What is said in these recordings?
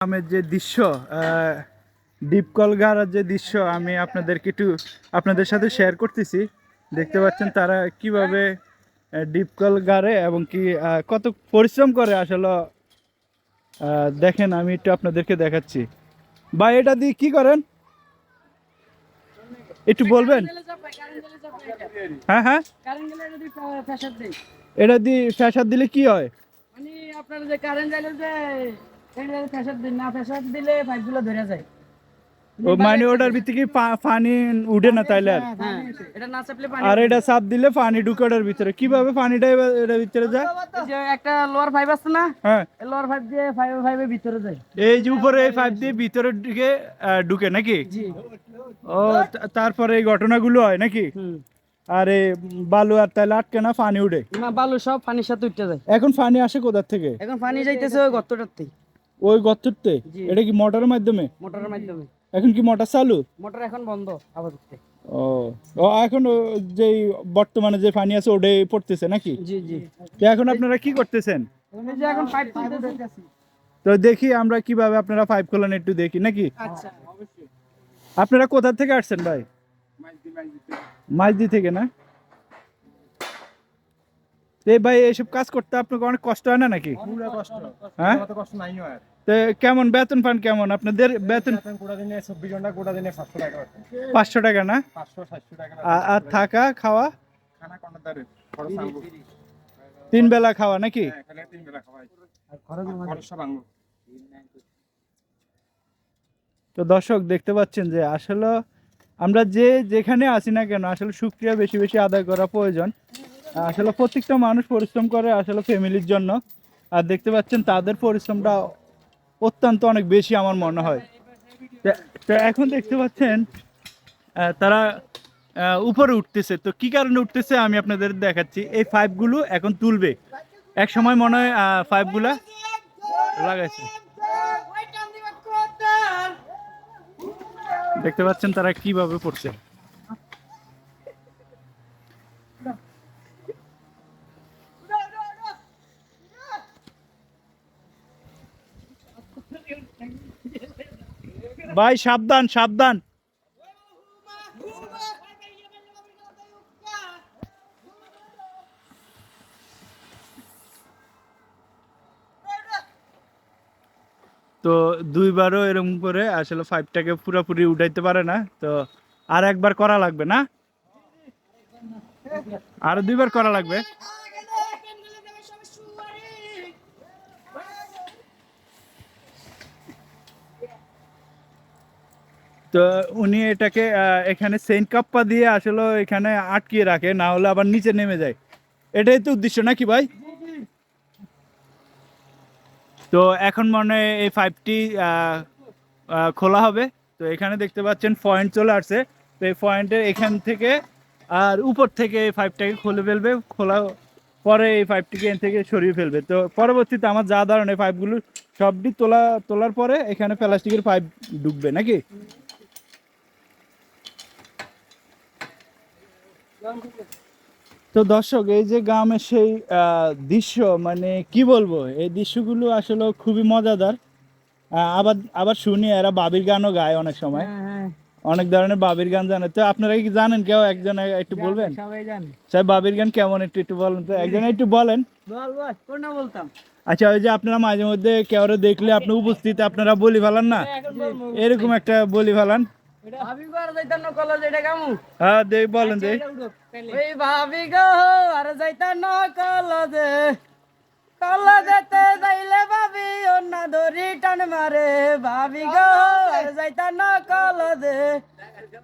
গ্রামের যে দৃশ্য, ডিপকল গাড়ার যে দৃশ্য আমি আপনাদেরকে একটু আপনাদের সাথে শেয়ার করতেছি। দেখতে পাচ্ছেন তারা কিভাবে ডিপকল গাড়ে এবং কি কত পরিশ্রম করে আসলে। দেখেন আমি একটু আপনাদেরকে দেখাচ্ছি। ভাই এটা দিয়ে কি করেন একটু বলবেন? হ্যাঁ হ্যাঁ, এটা দিয়ে ফ্যাসাদ দিলে কি হয়? মানে আপনার যে কারেন্ট যাইলে যে প্রেসার দিন না, প্রেসার দিলে পাইপগুলো ধরে যায়। ও মানে ওটার ভিতরে কি পানি উঠে না তাইলে? আর হ্যাঁ, এটা না চাপলে পানি আর এটা চাপ দিলে পানি ঢুকে ওটার ভিতরে, কিভাবে পানিটা এটার ভিতরে যায়? এই যে একটা লোয়ার পাইপ আছে না, হ্যাঁ, এই লোয়ার পাইপ দিয়ে পাইপের ভিতরে যায়। এই যে উপরে এই পাইপ দিয়ে ভিতরে ঢুকে ঢুকে নাকি? জি। ও তারপরে এই ঘটনাগুলো হয় নাকি? হুম। আর এই বালু আর তাইলে আটকে না, পানি উঠে? না, বালু সব পানির সাথে উঠতে যায়। এখন পানি আসে কোথার থেকে? এখন পানি যাইতেছে ওই গর্তটাতে। ওই গর্ততে? জি। এটা কি মোটরের মাধ্যমে? মোটরের মাধ্যমে। এখন কি মোটর চালু? মোটর এখন বন্ধ আপাতত। ও ও এখন যেই বর্তমানে যে পানি আছে ওটাই পড়তেছে নাকি? জি জি। তো এখন আপনারা কি করতেছেন? এই যে এখন পাইপ তুলতেছি। তো দেখি আমরা কিভাবে আপনারা পাইপ খোলেন একটু দেখি নাকি? আচ্ছা, অবশ্যই। আপনারা কোথা থেকে আসছেন ভাই? মাইজদি থেকে না? তো ভাই এইসব কাজ করতে আপনাকে অনেক কষ্ট হয় না নাকি? পুরো কষ্ট। হ্যাঁ, অত কষ্ট নাই হয়। তো কেমন বেতন পান কেমন আপনাদের? বেতন বেতন গোটা দিনে 24 ঘন্টা গোটা দিনে 700 টাকা। 500 টাকা না? 500 700 টাকা। আর থাকা খাওয়া খানা কোন দারে খরচ আনবো। 3 বেলা খাওয়া নাকি? হ্যাঁ, খালি 3 বেলা খাওয়াই। আর খরচ সব আনবো। তো দর্শক দেখতে পাচ্ছেন যে আসলে আমরা যেখানে আছি না কেন আসলে শুকরিয়া বেশি বেশি আদায় করা প্রয়োজন। আসলে প্রত্যেকটা মানুষ পরিশ্রম করে আসলে ফ্যামিলির জন্য। আর দেখতে পাচ্ছেন তাদের পরিশ্রমটা অত্যন্ত অনেক বেশি আমার মনে হয়। তো এখন দেখতে পাচ্ছেন তারা উপরে উঠতেছে। তো কি কারণে উঠতেছে আমি আপনাদের দেখাচ্ছি। এই পাইপগুলো এখন তুলবে, এক সময় মনে হয় পাইপগুলা লাগাইছে। দেখতে পাচ্ছেন তারা কিভাবে পড়ছে। ভাই সাবধান সাবধান। তো দুইবারও এরকম করে আসলে পাইপটাকে পুরোপুরি উঠাইতে পারে না। তো আর একবার করা লাগবে না? আরো 2বার করা লাগবে। তো উনি এটাকে এখানে সেন্ট কাপ্পা দিয়ে আসলে এখানে আটকিয়ে রাখে, না হলে আবার নিচে নেমে যায়। এটাই তো উদ্দেশ্য নাকি ভাই? তো এখন মনে হয় এই পাইপটি খোলা হবে। তো এখানে দেখতে পাচ্ছেন পয়েন্ট চলে আসছে। তো এই পয়েন্টের এখান থেকে আর উপর থেকে এই পাইপটাকে খুলে ফেলবে, খোলা পরে এই পাইপটিকে এখান থেকে সরিয়ে ফেলবে। তো পরবর্তীতে আমার যা ধরনের পাইপগুলো সবটি তোলার পরে এখানে প্লাস্টিকের পাইপ ঢুকবে নাকি? তো দর্শক এই যে গ্রামের সেই দৃশ্য, মানে কি বলবো, এই দৃশ্যগুলো আসলে খুবই মজাদার। আবার আবার শুনি এরা বাবির গানও গায় অনেক সময়, অনেক ধরনের বাবির গান জানে। তো আপনারা কি জানেন কেউ একজন একটু বলবেন? সবাই জানে। স্যার বাবির গান কেমন একটু একটু বলেন তো, একজন একটু বলেন। বল বল, কোনটা বলতাম? আচ্ছা, ওই যে আপনারা মাঝে মধ্যে কেউ দেখলে আপনি উপস্থিত আপনারা বলি ফেলান না, এরকম একটা বলি ফেলান। ভাবি গো আর যাইতাম না কলেজ, এটা কেমন? হ্যাঁ দেই, বলেন দেই। ওই ভাবি গো আর যাইতাম না কলেজে, কলেজেতে যাইলে ভাবি অন্য ধরি টান মারে। ভাবি গো আর যাইতাম না কলেজে,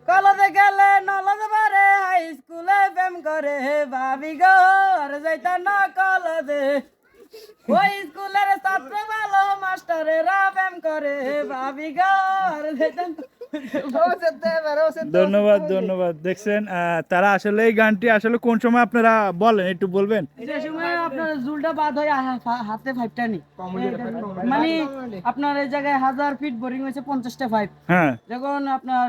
কলেজে গেলে নলজ মারে, হাই স্কুলে প্রেম করে। ভাবি গো আর যাইতাম না কলেজে, ওই স্কুলের ছাত্র ভালো মাস্টারেরা প্রেম করে। ভাবি গো আর যাইতাম। ধন্যবাদ ধন্যবাদ। দেখছেন তারা আসলে এই গানটি আসলে কোন সময় আপনারা বলেন একটু বলবেন? যে সময় আপনার জুলটা বাদ হয় হাতে পাইপটা নেই, মানে আপনার এই জায়গায় 1000 ফিট বোরিং হয়েছে 50টা পাইপ। হ্যাঁ, যখন আপনার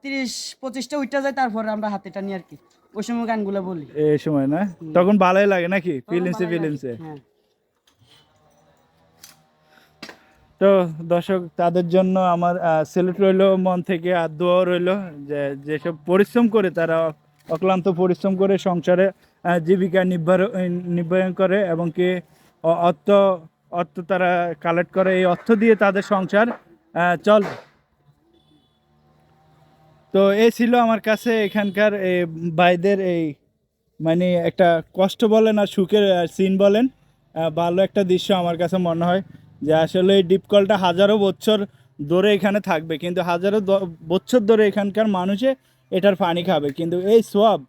30-25টা উঠটা যায় তারপরে আমরা হাতেটা নিয়ে আর কি ওই সময় গানগুলো বলি। এই সময় না, তখন ভালোই লাগে নাকি? ফিলিংসে ফিলিংসে। হ্যাঁ। তো দর্শক তাদের জন্য আমার স্যালুট রইলো মন থেকে, আর দোয়া রইলো যে যেসব পরিশ্রম করে তারা অক্লান্ত পরিশ্রম করে সংসারে জীবিকা নির্বাহন করে, এবং কি অর্থ অর্থ তারা কালেক্ট করে, এই অর্থ দিয়ে তাদের সংসার চলে। তো এই ছিল আমার কাছে এখানকার এই ভাইদের এই মানে একটা কষ্ট বলেন আর সুখের সিন বলেন, ভালো একটা দৃশ্য আমার কাছে মনে হয়। যে আসলে এই ডিপ কলটা হাজারো বছর ধরে এখানে থাকবে, কিন্তু হাজারো বছর ধরে এখানকার মানুষে এটার পানি খাবে, কিন্তু এই সোয়াব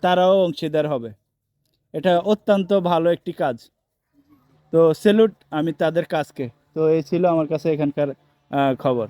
তারাও অংশীদার হবে। এটা অত্যন্ত ভালো একটি কাজ। তো স্যালুট আমি তাদের কাজকে। তো এই ছিল আমার কাছে এখানকার খবর।